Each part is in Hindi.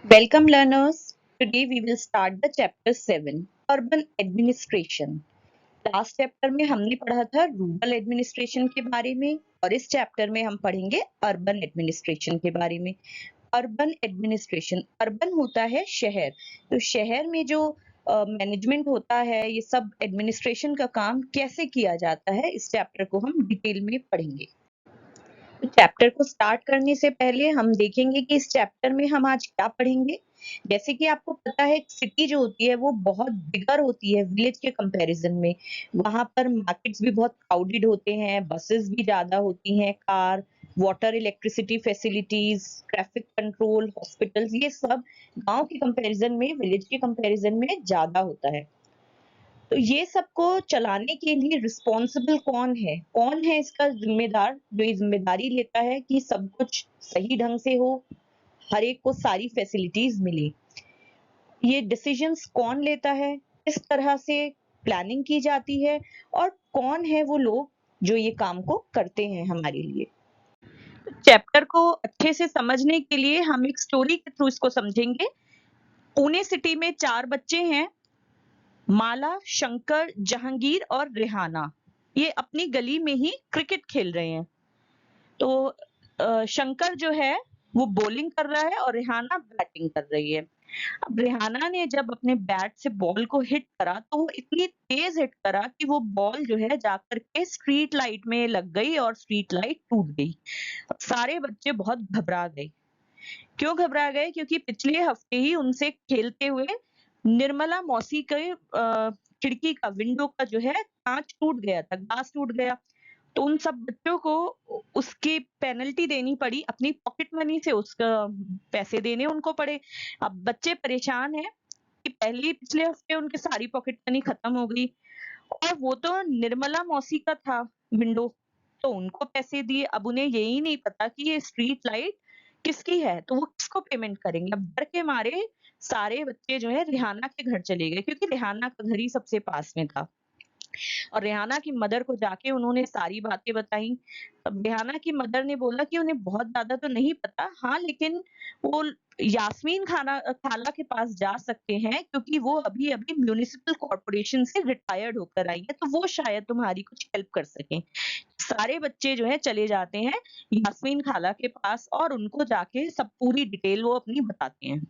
Welcome learners. Today we will start the chapter 7 Urban Administration. Last chapter में हमने पढ़ा था रूरल एडमिनिस्ट्रेशन के बारे में और इस चैप्टर में हम पढ़ेंगे अर्बन एडमिनिस्ट्रेशन के बारे में। अर्बन एडमिनिस्ट्रेशन, अर्बन होता है शहर, तो शहर में जो मैनेजमेंट होता है, ये सब एडमिनिस्ट्रेशन का काम कैसे किया जाता है, इस चैप्टर को हम डिटेल में पढ़ेंगे। तो चैप्टर को स्टार्ट करने से पहले हम देखेंगे कि इस चैप्टर में हम आज क्या पढ़ेंगे। जैसे कि आपको पता है सिटी जो होती है वो बहुत बिगर होती है विलेज के कंपैरिजन में। वहां पर मार्केट्स भी बहुत क्राउडेड होते हैं, बसेस भी ज्यादा होती हैं, car, water, electricity facilities, traffic control, hospitals, ये सब गांव के कंपैरिजन में, विलेज के कंपैरिजन में ज्यादा होता है। तो ये सबको चलाने के लिए रिस्पॉन्सिबल कौन है? कौन है इसका जिम्मेदार, जो ये जिम्मेदारी लेता है कि सब कुछ सही ढंग से हो, हर एक को सारी फैसिलिटीज मिले? ये डिसीजंस कौन लेता है? किस तरह से प्लानिंग की जाती है? और कौन है वो लोग जो ये काम को करते हैं हमारे लिए? चैप्टर को अच्छे से समझने के लिए हम एक स्टोरी के थ्रू इसको समझेंगे। पुणे सिटी में 4 बच्चे हैं, माला, शंकर, जहांगीर और रेहाना। ये अपनी गली में ही क्रिकेट खेल रहे हैं। तो शंकर जो है वो बॉलिंग कर रहा है और रेहाना बैटिंग कर रही है। अब रेहाना ने जब अपने बैट से बॉल को हिट करा तो वो इतनी तेज हिट करा कि वो बॉल जो है जाकर के स्ट्रीट लाइट में लग गई और स्ट्रीट लाइट टूट गई। अब सारे बच्चे बहुत घबरा गए। क्यों घबरा गए? क्योंकि पिछले हफ्ते ही उनसे खेलते हुए निर्मला मौसी के खिड़की का, विंडो का जो है कांच टूट गया था, ग्लास टूट गया। तो उन सब बच्चों को उसकी पेनल्टी देनी पड़ी, अपनी पॉकेट मनी से उसका पैसे देने उनको पड़े। अब बच्चे परेशान हैं कि पहले ही पिछले हफ्ते उनकी सारी पॉकेट मनी खत्म हो गई और वो तो निर्मला मौसी का था विंडो, तो उनको पैसे दिए। अब उन्हें यही नहीं पता कि ये स्ट्रीट लाइट किसकी है, तो वो किसको पेमेंट करेंगे। अब डर के मारे सारे बच्चे जो है रेहाना के घर चले गए, क्योंकि रेहाना का घर ही सबसे पास में था। और रेहाना की मदर को जाके उन्होंने सारी बातें बताई। तब रेहाना की मदर ने बोला कि उन्हें बहुत ज्यादा तो नहीं पता, हाँ लेकिन वो यास्मीन खाला के पास जा सकते हैं, क्योंकि वो अभी अभी म्युनिसिपल कॉर्पोरेशन से रिटायर्ड होकर आई है, तो वो शायद तुम्हारी कुछ हेल्प कर सके। सारे बच्चे जो है चले जाते हैं यास्मीन खाला के पास और उनको जाके सब पूरी डिटेल वो अपनी बताते हैं।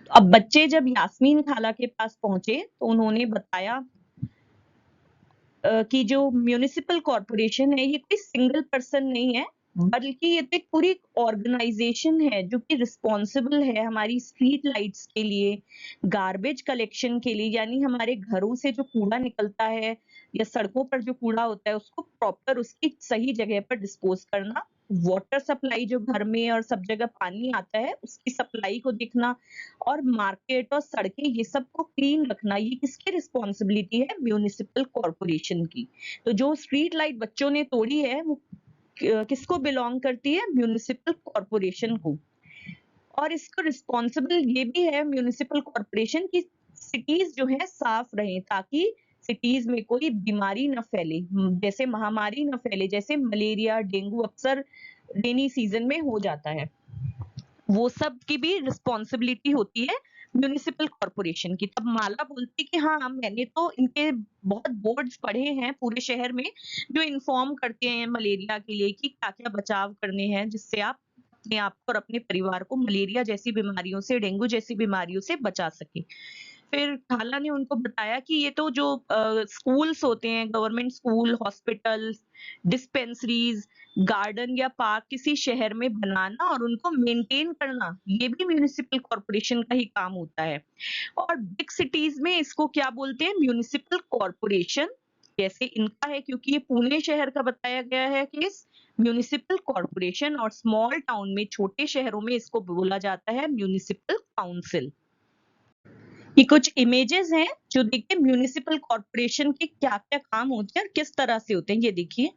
अब बच्चे जब यास्मीन खाला के पास पहुंचे तो उन्होंने बताया कि जो म्युनिसिपल कॉर्पोरेशन है ये कोई सिंगल पर्सन नहीं है, बल्कि ये तो एक पूरी ऑर्गेनाइजेशन है जो कि रिस्पॉन्सिबल है हमारी स्ट्रीट लाइट्स के लिए, गार्बेज कलेक्शन के लिए, यानी हमारे घरों से जो कूड़ा निकलता है या सड़कों पर जो कूड़ा होता है उसको प्रॉपर उसकी सही जगह पर डिस्पोज करना, वाटर सप्लाई जो घर में और सब जगह पानी आता है उसकी सप्लाई को देखना, और मार्केट और सड़कें ये सब को क्लीन रखना, ये किसकी रिस्पॉन्सिबिलिटी है? म्युनिसिपल कॉर्पोरेशन की। तो जो स्ट्रीट लाइट बच्चों ने तोड़ी है वो किसको बिलोंग करती है? म्युनिसिपल कॉर्पोरेशन को। और इसको रिस्पॉन्सिबल ये भी है म्युनिसिपल कॉर्पोरेशन की सिटीज जो है साफ रहें, ताकि सिटीज में कोई बीमारी न फैले, जैसे महामारी न फैले, जैसे मलेरिया, डेंगू अक्सर रेनी सीजन में हो जाता है। वो सब की भी रिस्पॉन्सिबिलिटी होती है म्युनिसिपल कॉर्पोरेशन की। तब माला बोलती कि हाँ, मैंने तो इनके बहुत बोर्ड्स पढ़े हैं पूरे शहर में जो इन्फॉर्म करते हैं मलेरिया के लिए कि क्या क्या बचाव करने हैं, जिससे आप अपने आप को और अपने परिवार को मलेरिया जैसी बीमारियों से, डेंगू जैसी बीमारियों से बचा सके। फिर खाला ने उनको बताया कि ये तो जो स्कूल्स होते हैं, government school, hospitals, dispensaries, garden या पार्क किसी शहर में बनाना और उनको मेंटेन करना, ये भी म्युनिसिपल कॉर्पोरेशन का ही काम होता है। और बिग सिटीज में इसको क्या बोलते हैं? Municipal corporation. जैसे इनका है, क्योंकि ये पुणे शहर का बताया गया है केस, म्युनिसिपल कॉर्पोरेशन, और स्मॉल टाउन में, छोटे शहरों में इसको बोला जाता है म्युनिसिपल काउंसिल। ये कुछ इमेजेस हैं जो देखिए म्युनिसिपल कॉर्पोरेशन के क्या क्या काम होते हैं और किस तरह से होते हैं। ये देखिए,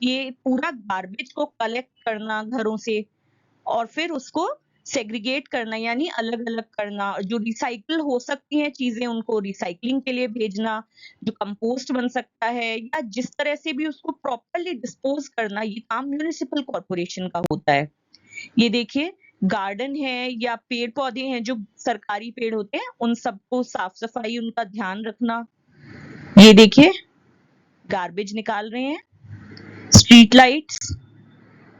ये पूरा गार्बेज को कलेक्ट करना घरों से और फिर उसको सेग्रीगेट करना, यानी अलग अलग करना, जो रिसाइकल हो सकती हैं चीजें उनको रिसाइकलिंग के लिए भेजना, जो कंपोस्ट बन सकता है या जिस तरह से भी उसको प्रॉपरली डिस्पोज करना, ये काम म्युनिसिपल कॉर्पोरेशन का होता है। ये देखिए, गार्डन है या पेड़ पौधे हैं जो सरकारी पेड़ होते हैं, उन सबको साफ सफाई उनका ध्यान रखना। ये देखिए गार्बेज निकाल रहे हैं। स्ट्रीट लाइट्स,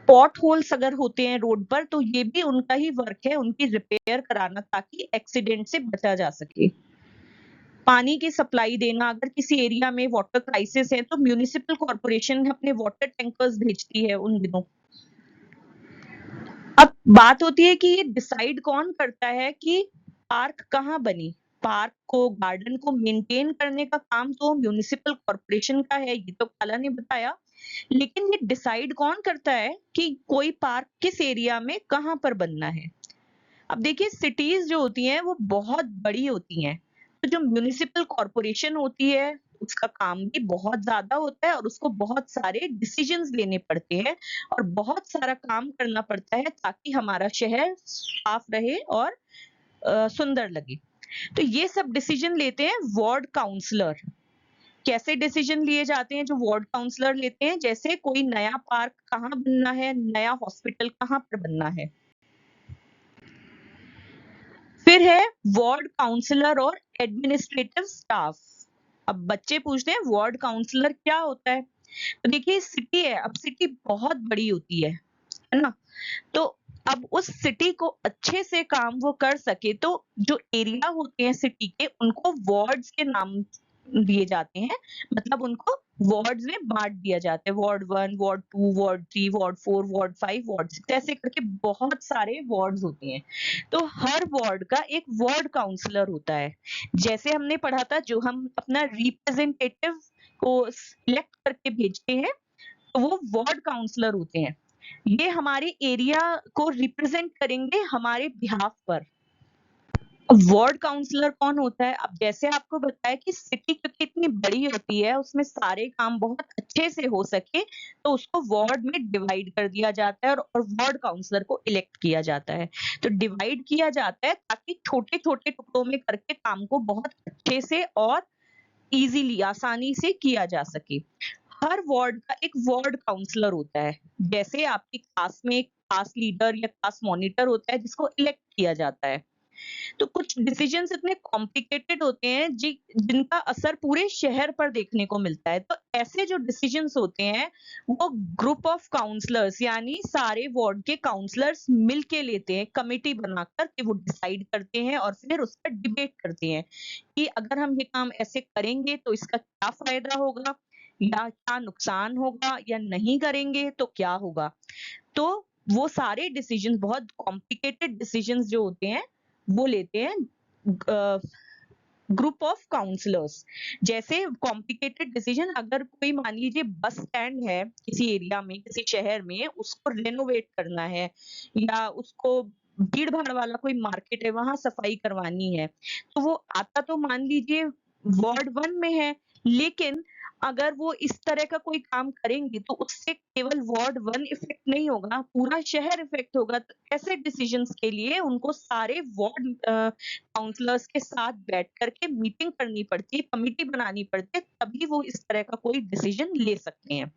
पॉट होल्स अगर होते हैं रोड पर तो ये भी उनका ही वर्क है, उनकी रिपेयर कराना ताकि एक्सीडेंट से बचा जा सके। पानी की सप्लाई देना, अगर किसी एरिया में वाटर क्राइसिस है तो म्युनिसिपल कॉर्पोरेशन अपने वाटर टैंकर्स भेजती है उन दिनों। अब बात होती है कि ये डिसाइड कौन करता है कि पार्क कहाँ बनी। पार्क को, गार्डन को मेंटेन करने का काम तो म्युनिसिपल कॉर्पोरेशन का है, ये तो काला ने बताया। लेकिन ये डिसाइड कौन करता है कि कोई पार्क किस एरिया में कहाँ पर बनना है। अब देखिए सिटीज जो होती हैं वो बहुत बड़ी होती हैं, तो जो म्युनिसिपल कॉर्पोरेशन होती है उसका काम भी बहुत ज्यादा होता है और उसको बहुत सारे डिसीजंस लेने पड़ते हैं और बहुत सारा काम करना पड़ता है ताकि हमारा शहर साफ रहे और सुंदर लगे। तो ये सब डिसीजन लेते हैं वार्ड काउंसलर। कैसे डिसीजन लिए जाते हैं जो वार्ड काउंसलर लेते हैं, जैसे कोई नया पार्क कहाँ बनना है, नया हॉस्पिटल कहाँ पर बनना है। फिर है वार्ड काउंसलर और एडमिनिस्ट्रेटिव स्टाफ। अब बच्चे पूछते हैं वार्ड काउंसलर क्या होता है। तो देखिए सिटी है, अब सिटी बहुत बड़ी होती है ना। तो अब उस सिटी को अच्छे से काम वो कर सके तो जो एरिया होते हैं सिटी के उनको वार्ड्स के नाम दिए जाते हैं, मतलब उनको वार्ड्स में बांट दिया जाता है। Ward 1, ward 2, ward 3, ward 4, ward 5, ward 6, ऐसे करके बहुत सारे वार्ड्स होते हैं। तो हर वार्ड का एक वार्ड काउंसलर होता है। जैसे हमने पढ़ा था, जो हम अपना रिप्रेजेंटेटिव को सिलेक्ट करके भेजते हैं तो वो वार्ड काउंसलर होते हैं। ये हमारे एरिया को रिप्रेजेंट करेंगे हमारे बिहाफ पर। अब वार्ड काउंसलर कौन होता है? अब जैसे आपको बताया कि सिटी क्योंकि इतनी बड़ी होती है, उसमें सारे काम बहुत अच्छे से हो सके तो उसको वार्ड में डिवाइड कर दिया जाता है और वार्ड काउंसलर को इलेक्ट किया जाता है। तो डिवाइड किया जाता है ताकि छोटे-छोटे टुकड़ों में करके काम को बहुत अच्छे से और इजीली, आसानी से किया जा सके। हर वार्ड का एक वार्ड काउंसलर होता है। जैसे आपकी क्लास में एक क्लास लीडर या क्लास मॉनिटर होता है जिसको इलेक्ट किया जाता है। तो कुछ डिसीजंस इतने कॉम्प्लिकेटेड होते हैं जिनका असर पूरे शहर पर देखने को मिलता है। तो ऐसे जो डिसीजंस होते हैं वो ग्रुप ऑफ काउंसलर्स यानी सारे वार्ड के काउंसलर्स मिलके लेते हैं, कमेटी बनाकर के वो डिसाइड करते हैं और फिर उस पर डिबेट करते हैं कि अगर हम ये काम ऐसे करेंगे तो इसका क्या फायदा होगा या क्या नुकसान होगा, या नहीं करेंगे तो क्या होगा। तो वो सारे डिसीजंस, बहुत कॉम्प्लिकेटेड डिसीजंस जो होते हैं वो लेते हैं ग्रुप ऑफ काउंसलर्स। जैसे कॉम्प्लिकेटेड डिसीजन, अगर कोई मान लीजिए बस स्टैंड है किसी एरिया में, किसी शहर में, उसको रेनोवेट करना है या उसको भीड़ भाड़ वाला कोई मार्केट है वहां सफाई करवानी है, तो वो आता तो मान लीजिए वार्ड 1 में है, लेकिन अगर वो इस तरह का कोई काम करेंगे तो उससे केवल वार्ड 1 इफेक्ट नहीं होगा, पूरा शहर इफेक्ट होगा। तो ऐसे डिसीजंस के लिए उनको सारे वार्ड काउंसलर्स के साथ बैठ करके मीटिंग करनी पड़ती है, कमिटी बनानी पड़ती है, तभी वो इस तरह का कोई डिसीजन ले सकते हैं।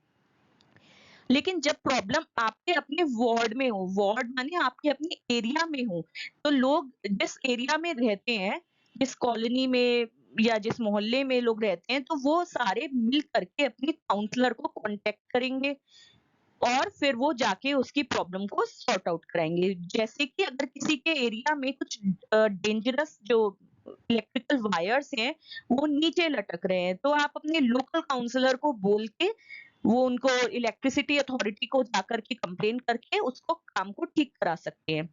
लेकिन जब प्रॉब्लम आपके अपने वार्ड में हो, वार्ड माने आपके अपने एरिया में हो, तो लोग जिस एरिया में रहते हैं, जिस कॉलोनी में या जिस मोहल्ले में लोग रहते हैं, तो वो सारे मिल करके अपने काउंसलर को कांटेक्ट करेंगे और फिर वो जाके उसकी प्रॉब्लम को सॉर्ट आउट कराएंगे। जैसे कि अगर किसी के एरिया में कुछ डेंजरस जो इलेक्ट्रिकल वायर्स हैं वो नीचे लटक रहे हैं, तो आप अपने लोकल काउंसलर को बोल के वो उनको इलेक्ट्रिसिटी अथॉरिटी को जाकर के कंप्लेन करके उसको काम को ठीक करा सकते हैं।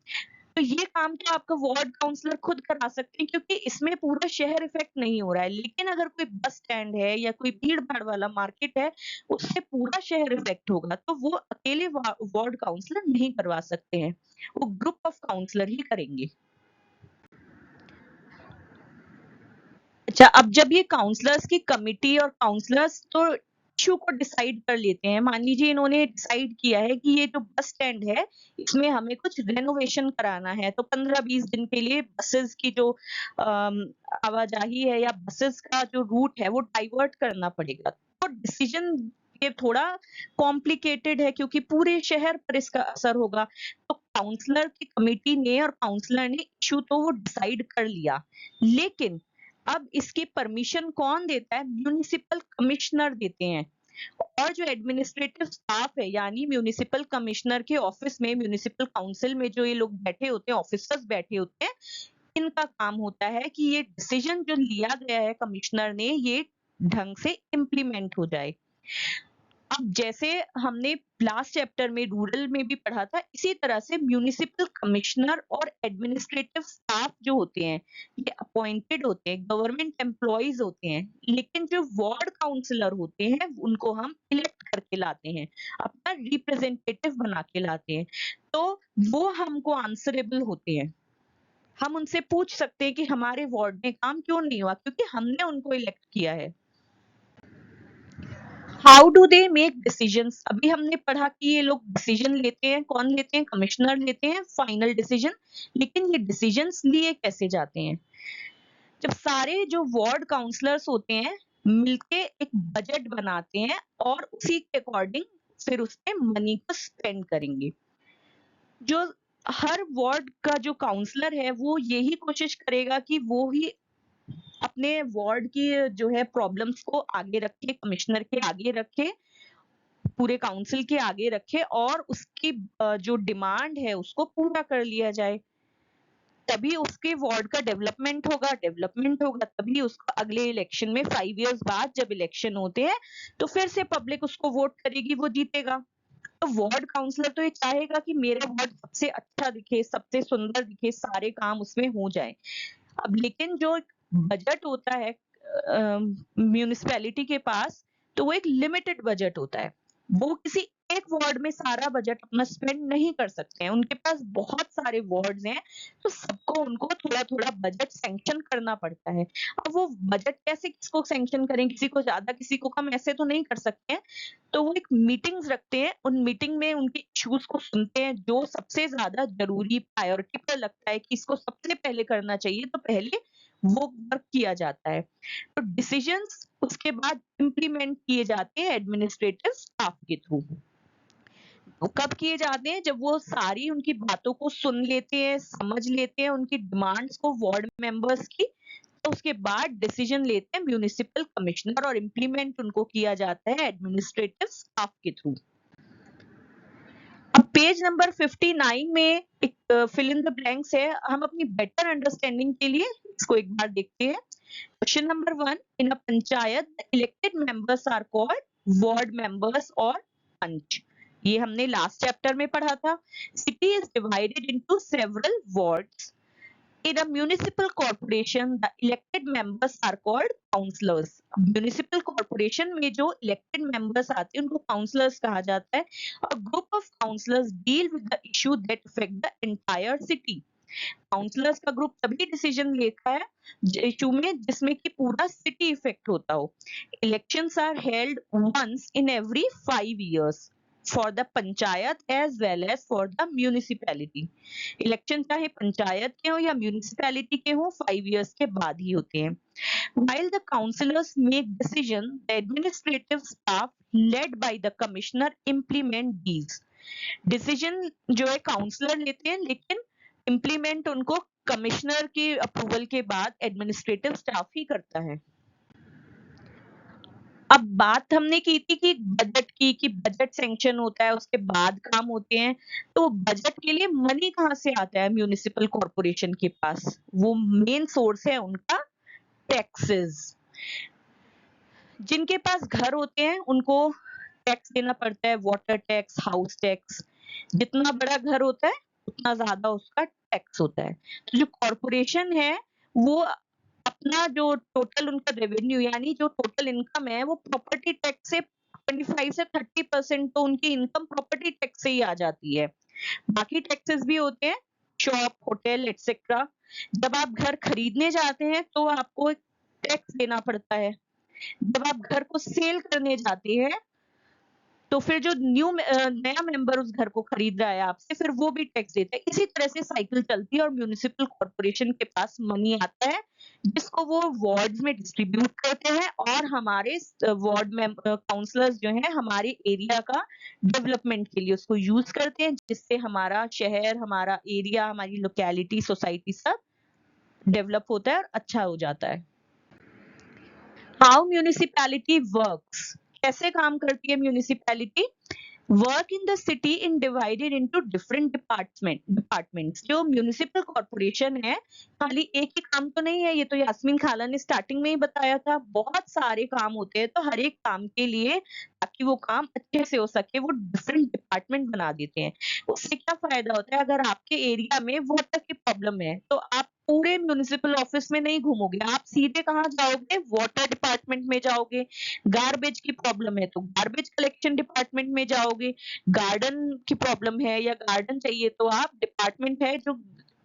तो ये काम तो आपका वार्ड काउंसलर खुद करा सकते हैं क्योंकि इसमें पूरा शहर इफेक्ट नहीं हो रहा है। लेकिन अगर कोई बस स्टैंड है या कोई भीड़-भाड़ वाला मार्केट है, उससे पूरा शहर इफेक्ट होगा, तो वो अकेले वार्ड काउंसलर नहीं करवा सकते हैं। वो ग्रुप ऑफ काउंसलर ही करेंगे। अच्छा, अब जब ये काउंसलर्स की कमिटी और काउंसलर्स तो इश्यू को डिसाइड कर लेते हैं। मान लीजिए इन्होंने डिसाइड किया है कि ये जो बस स्टैंड है, इसमें हमें कुछ रेनोवेशन कराना है, तो 15-20 दिन के लिए बसेस की जो आवाजाही है या बसेस का जो रूट है, वो डाइवर्ट करना पड़ेगा। तो डिसीजन ये थोड़ा कॉम्प्लिकेटेड है क्योंकि पूरे शहर पर इसका असर होगा। तो काउंसलर की कमेटी ने और काउंसलर ने इशू तो वो डिसाइड कर लिया, लेकिन अब इसकी परमिशन कौन देता है? म्युनिसिपल कमिश्नर देते हैं। और जो एडमिनिस्ट्रेटिव स्टाफ है यानी म्युनिसिपल कमिश्नर के ऑफिस में, म्युनिसिपल काउंसिल में जो ये लोग बैठे होते हैं, ऑफिसर्स बैठे होते हैं, इनका काम होता है कि ये डिसीजन जो लिया गया है कमिश्नर ने, ये ढंग से इम्प्लीमेंट हो जाए। अब जैसे हमने लास्ट चैप्टर में रूरल में भी पढ़ा था, इसी तरह से म्युनिसिपल कमिश्नर और एडमिनिस्ट्रेटिव स्टाफ जो होते हैं, ये अपॉइंटेड होते हैं, गवर्नमेंट एम्प्लॉइज होते हैं, लेकिन जो वार्ड काउंसलर होते हैं उनको हम इलेक्ट करके लाते हैं, अपना रिप्रेजेंटेटिव बना के लाते हैं, तो वो हमको आंसरेबल होते हैं। हम उनसे पूछ सकते हैं कि हमारे वार्ड में काम क्यों नहीं हुआ, क्योंकि हमने उनको इलेक्ट किया है। How do they make decisions? अभी हमने पढ़ा कि ये लोग डिसीजन लेते हैं, कौन लेते हैं? कमिश्नर लेते हैं फाइनल डिसीजन, लेकिन ये डिसीजंस लिए कैसे जाते हैं? जब सारे जो वार्ड काउंसलर्स होते हैं मिलके एक बजट बनाते हैं और उसी के अकॉर्डिंग फिर उसमें मनी को स्पेंड करेंगे। जो हर वार्ड का जो काउंसलर है वो यही कोशिश करेगा कि वो ही अपने वार्ड की जो है प्रॉब्लम्स को आगे रखे, कमिश्नर के आगे रखे, पूरे काउंसिल के आगे रखे और उसकी जो डिमांड है उसको पूरा कर लिया जाए। तभी उसके वार्ड का डेवलपमेंट होगा तभी उसको अगले इलेक्शन में 5 इयर्स बाद जब इलेक्शन होते हैं तो फिर से पब्लिक उसको वोट करेगी, वो जीतेगा। तो वार्ड काउंसलर तो ये चाहेगा कि मेरा वार्ड सबसे अच्छा दिखे, सबसे सुंदर दिखे, सारे काम उसमें हो जाए। अब लेकिन जो बजट होता है म्यूनिसिपैलिटी के पास, तो वो एक लिमिटेड बजट होता है, वो किसी एक वार्ड में सारा बजट अपना स्पेंड नहीं कर सकते हैं, उनके पास बहुत सारे वार्ड्स हैं, तो सबको उनको थोड़ा थोड़ा बजट सैंक्शन करना पड़ता है। अब वो बजट कैसे किसको सैंक्शन करें, किसी को ज्यादा किसी को कम, ऐसे तो नहीं कर सकते हैं। तो वो एक मीटिंग्स रखते हैं, उन मीटिंग में उनके इश्यूज को सुनते हैं, जो सबसे ज्यादा जरूरी प्रायोरिटी पर लगता है कि इसको सबसे पहले करना चाहिए, तो पहले वो वर्क किया जाता है। तो डिसीजंस उसके बाद इम्प्लीमेंट किए जाते हैं एडमिनिस्ट्रेटिव स्टाफ के थ्रू। वो कब किए जाते हैं? जब वो सारी उनकी बातों को सुन लेते हैं, समझ लेते हैं, उनकी डिमांड्स को वार्ड मेंबर्स की, तो उसके बाद डिसीजन लेते हैं म्युनिसिपल कमिश्नर और इम्प्लीमेंट उनको किया जाता है एडमिनिस्ट्रेटिव स्टाफ के थ्रू। अब पेज नंबर 59 में एक फिल इन द ब्लैंक्स है, हम अपनी बेटर अंडरस्टैंडिंग के लिए इसको एक बार देखते हैं। Question number 1, in a panchayat elected members are called ward members और पंच। ये हमने लास्ट चैप्टर में पढ़ा था। City is divided into several wards. In a municipal corporation, the elected members are called councillors. Municipal corporation में जो elected members आते हैं उनको councillors कहा जाता है। A group of councillors deal with the issue that affect the entire city. Councillors का ग्रुप तभी डिसीजन लेता है इशू में जिसमें कि पूरा सिटी इफेक्ट होता हो। Elections are held once in every 5 years for the panchayat as well as for the municipality. Election चाहे पंचायत के हो या म्यूनिसिपैलिटी के हो 5 इयर्स के बाद ही होते हैं। While the councillors make decision, the administrative staff led by the commissioner implement these. Decision जो है काउंसलर लेते हैं, लेकिन इम्प्लीमेंट उनको कमिश्नर की अप्रूवल के बाद एडमिनिस्ट्रेटिव स्टाफ ही करता है। अब बात हमने की थी कि बजट की, कि बजट सैंक्शन होता है उसके बाद काम होते हैं, तो बजट के लिए मनी कहाँ से आता है म्यूनिसिपल कॉर्पोरेशन के पास? वो मेन सोर्स है उनका टैक्सेस। जिनके पास घर होते हैं उनको टैक्स देना पड़ता है, वाटर टैक्स, हाउस टैक्स। जितना बड़ा घर होता है उतना ज्यादा उसका टैक्स होता है। तो जो कॉर्पोरेशन है वो अपना जो टोटल उनका रेवेन्यू यानी जो टोटल इनकम है वो प्रॉपर्टी टैक्स से 25 से 30% तो उनकी इनकम प्रॉपर्टी टैक्स से ही आ जाती है। बाकी टैक्सेस भी होते हैं, शॉप, होटल एटसेट्रा। जब आप घर खरीदने जाते हैं तो आपको टैक्स देना पड़ता है। जब आप घर को सेल करने जाते हैं तो फिर जो नया मेंबर उस घर को खरीद रहा है आपसे, फिर वो भी टैक्स देता है। इसी तरह से साइकिल चलती है और म्युनिसिपल कॉर्पोरेशन के पास मनी आता है, जिसको वो वार्ड्स में डिस्ट्रीब्यूट करते हैं और हमारे वार्ड में काउंसलर्स जो हैं हमारे एरिया का डेवलपमेंट के लिए उसको यूज करते हैं, जिससे हमारा शहर, हमारा एरिया, हमारी लोकेलिटी, सोसाइटी सब डेवलप होता है और अच्छा हो जाता है। हाउ म्यूनिसिपैलिटी वर्क्स, कैसे काम करती है municipality? Work in the city in divided into different departments. जो म्युनिसिपल कॉर्पोरेशन है, खाली एक ही काम तो नहीं है, ये तो यास्मीन खाला ने स्टार्टिंग में ही बताया था, बहुत सारे काम होते हैं। तो हर एक काम के लिए, ताकि वो काम अच्छे से हो सके, वो डिफरेंट डिपार्टमेंट बना देते हैं। उससे क्या फायदा होता है? अगर आपके एरिया में वाटर की प्रॉब्लम है, तो आप पूरे म्युनिसिपल ऑफिस में नहीं घूमोगे, आप सीधे कहाँ जाओगे? वाटर डिपार्टमेंट में जाओगे। गार्बेज की प्रॉब्लम है तो गार्बेज कलेक्शन डिपार्टमेंट में जाओगे। गार्डन की प्रॉब्लम है या गार्डन चाहिए, तो आप डिपार्टमेंट है जो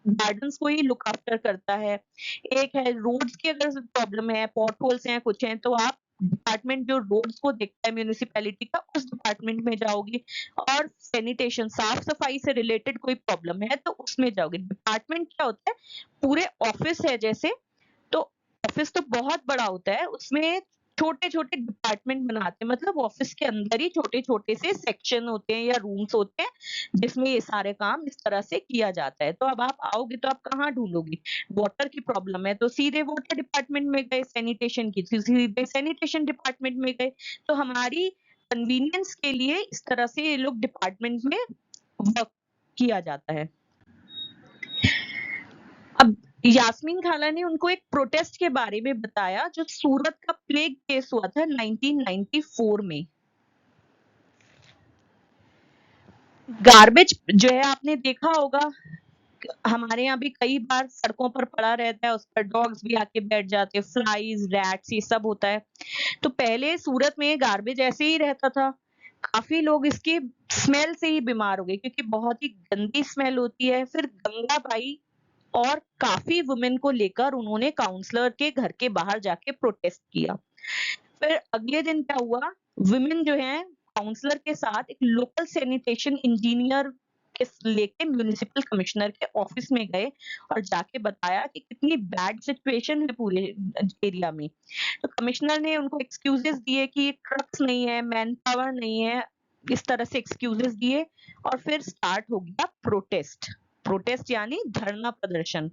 गार्डन्स को ही लुक आफ्टर करता है। एक है रोड्स की, अगर प्रॉब्लम है, पॉट होल्स हैं, कुछ हैं, तो आप डिपार्टमेंट जो रोड्स को देखता है म्यूनिसिपैलिटी का, उस डिपार्टमेंट में जाओगे। और सैनिटेशन, साफ सफाई से रिलेटेड कोई प्रॉब्लम है तो उसमें जाओगे। डिपार्टमेंट क्या होता है? पूरे ऑफिस है जैसे, तो ऑफिस तो बहुत बड़ा होता है, उसमें छोटे-छोटे डिपार्टमेंट बनाते हैं, मतलब ऑफिस के अंदर ही छोटे-छोटे से सेक्शन होते हैं या रूम्स होते हैं, जिसमें ये सारे काम इस तरह से किया जाता है। तो अब आप आओगे तो आप कहाँ ढूँढोगे? वाटर की प्रॉब्लम है तो सीधे वाटर डिपार्टमेंट में गए, सैनिटेशन की तो सीधे सैनिटेशन डिपार्टमेंट में गए। तो हमारी कन्वीनियंस के लिए इस तरह से ये लोग डिपार्टमेंट में वर्क किया जाता है। अब यास्मीन खाला ने उनको एक प्रोटेस्ट के बारे में बताया, जो सूरत का प्लेग केस हुआ था 1994 में। गार्बेज जो है, आपने देखा होगा, हमारे यहाँ भी कई बार सड़कों पर पड़ा रहता है, उस पर डॉग्स भी आके बैठ जाते हैं, फ्लाइज, रैट्स, ये सब होता है। तो पहले सूरत में गार्बेज ऐसे ही रहता था। काफी लोग इसकी स्मेल से ही बीमार हो गए, क्योंकि बहुत ही गंदी स्मेल होती है। फिर गंगाबाई और काफी वुमेन को लेकर उन्होंने काउंसलर के घर के बाहर जाके प्रोटेस्ट किया। फिर अगले दिन क्या हुआ? वुमेन जो है काउंसलर के साथ एक लोकल सैनिटेशन इंजीनियर के लेके म्युनिसिपल कमिश्नर के ऑफिस में गए और जाके बताया कि कितनी बैड सिचुएशन है पूरे एरिया में। तो कमिश्नर ने उनको एक्सक्यूजेस दिए कि ट्रक्स नहीं है, मैन पावर नहीं है, इस तरह से एक्सक्यूजेस दिए। और फिर स्टार्ट हो गया प्रोटेस्ट। प्रोटेस्ट यानी धरना प्रदर्शन।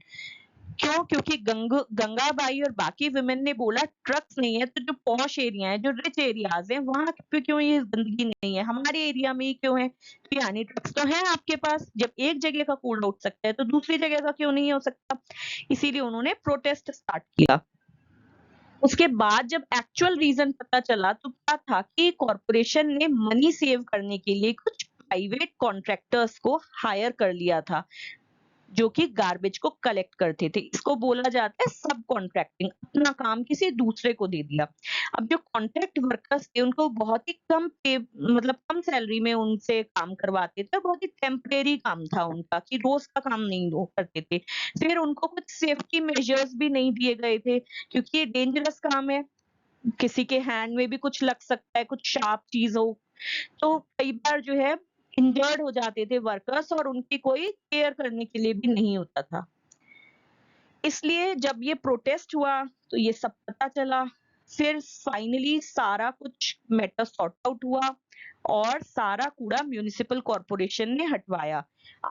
क्यों? क्योंकि गंगाबाई और बाकी वुमेन ने बोला ट्रक्स नहीं है, तो जो पॉश एरिया है, जो रिच एरियाज हैं, वहां पे क्यों ये गंदगी नहीं है, हमारे एरिया में ही क्यों है? तो यानी ट्रक्स तो है आपके पास, जब एक जगह का कूड़ा उठ सकता है तो दूसरी जगह का क्यों नहीं हो सकता? इसीलिए उन्होंने प्रोटेस्ट स्टार्ट किया। उसके बाद जब एक्चुअल रीजन पता चला, तो क्या था कि कॉर्पोरेशन ने मनी सेव करने के लिए कुछ प्राइवेट कॉन्ट्रैक्टर्स को हायर कर लिया था, जो कि गार्बेज को कलेक्ट करते थे। इसको बोला जाता है सब कॉन्ट्रैक्टिंग, अपना काम किसी दूसरे को दे दिया। अब जो कॉन्ट्रैक्ट वर्कर्स थे, उनको बहुत ही कम पे, मतलब कम सैलरी में उनसे काम करवाते थे, बहुत ही टेम्परेरी काम था उनका, कि रोज का काम नहीं वो करते थे। फिर उनको कुछ सेफ्टी मेजर्स भी नहीं दिए गए थे, क्योंकि ये डेंजरस काम है, किसी के हैंड में भी कुछ लग सकता है, कुछ शार्प चीज हो। तो कई बार जो है इंजर्ड हो जाते थे वर्कर्स, और उनकी कोई केयर करने के लिए भी नहीं होता था। इसलिए जब ये प्रोटेस्ट हुआ तो ये सब पता चला। फिर फाइनली सारा कुछ मैटर सॉर्ट आउट हुआ और सारा कूड़ा म्युनिसिपल कॉर्पोरेशन ने हटवाया।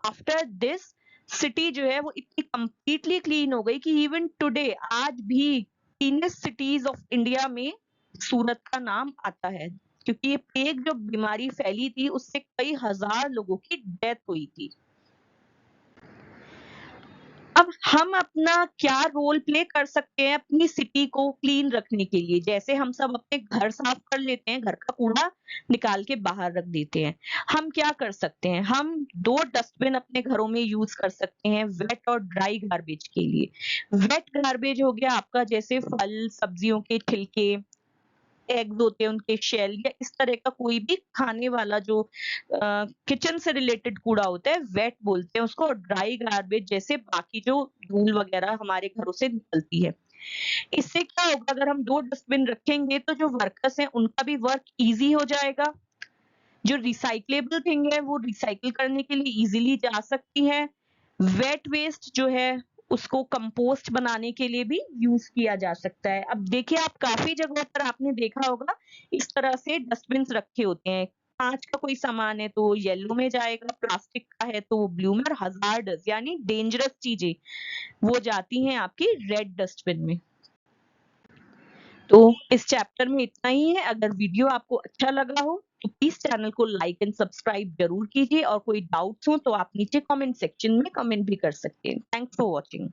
आफ्टर दिस सिटी जो है वो इतनी कंप्लीटली क्लीन हो गई कि इवन टुडे, आज भी क्लीनेस्ट सिटीज ऑफ इंडिया में सूरत का नाम आता है, क्योंकि ये प्लेग जो बीमारी फैली थी, उससे कई हजार लोगों की डेथ हुई थी। अब हम अपना क्या रोल प्ले कर सकते हैं अपनी सिटी को क्लीन रखने के लिए? जैसे हम सब अपने घर साफ कर लेते हैं, घर का कूड़ा निकाल के बाहर रख देते हैं। हम क्या कर सकते हैं? हम 2 डस्टबिन अपने घरों में यूज कर सकते हैं, वेट और ड्राई गार्बेज के लिए। वेट गार्बेज हो गया आपका, जैसे फल, सब्जियों के छिलके, एग्स होते हैं उनके शेल, या इस तरह का कोई भी खाने वाला जो किचन से रिलेटेड कूड़ा होता है, वेट बोलते हैं उसको। और ड्राई गार्बेज जैसे बाकी जो धूल वगैरह हमारे घरों से निकलती है। इससे क्या होगा? अगर हम 2 डस्टबिन रखेंगे तो जो वर्कर्स हैं उनका भी वर्क इजी हो जाएगा, जो रिसाइक्लेबल थिंग है वो रिसाइकिल करने के लिए इजीली जा सकती है। वेट वेस्ट जो है उसको कंपोस्ट बनाने के लिए भी यूज किया जा सकता है। अब देखिए आप काफी जगहों पर आपने देखा होगा इस तरह से डस्टबिन रखे होते हैं। कांच का कोई सामान है तो येलो में जाएगा, प्लास्टिक का है तो ब्लू में, और हजार्डस यानी डेंजरस चीजें वो जाती हैं आपकी रेड डस्टबिन में। तो इस चैप्टर में इतना ही है। अगर वीडियो आपको अच्छा लगा हो तो प्लीज चैनल को लाइक एंड सब्सक्राइब जरूर कीजिए, और कोई डाउट्स हो तो आप नीचे कमेंट सेक्शन में कमेंट भी कर सकते हैं। Thanks for watching.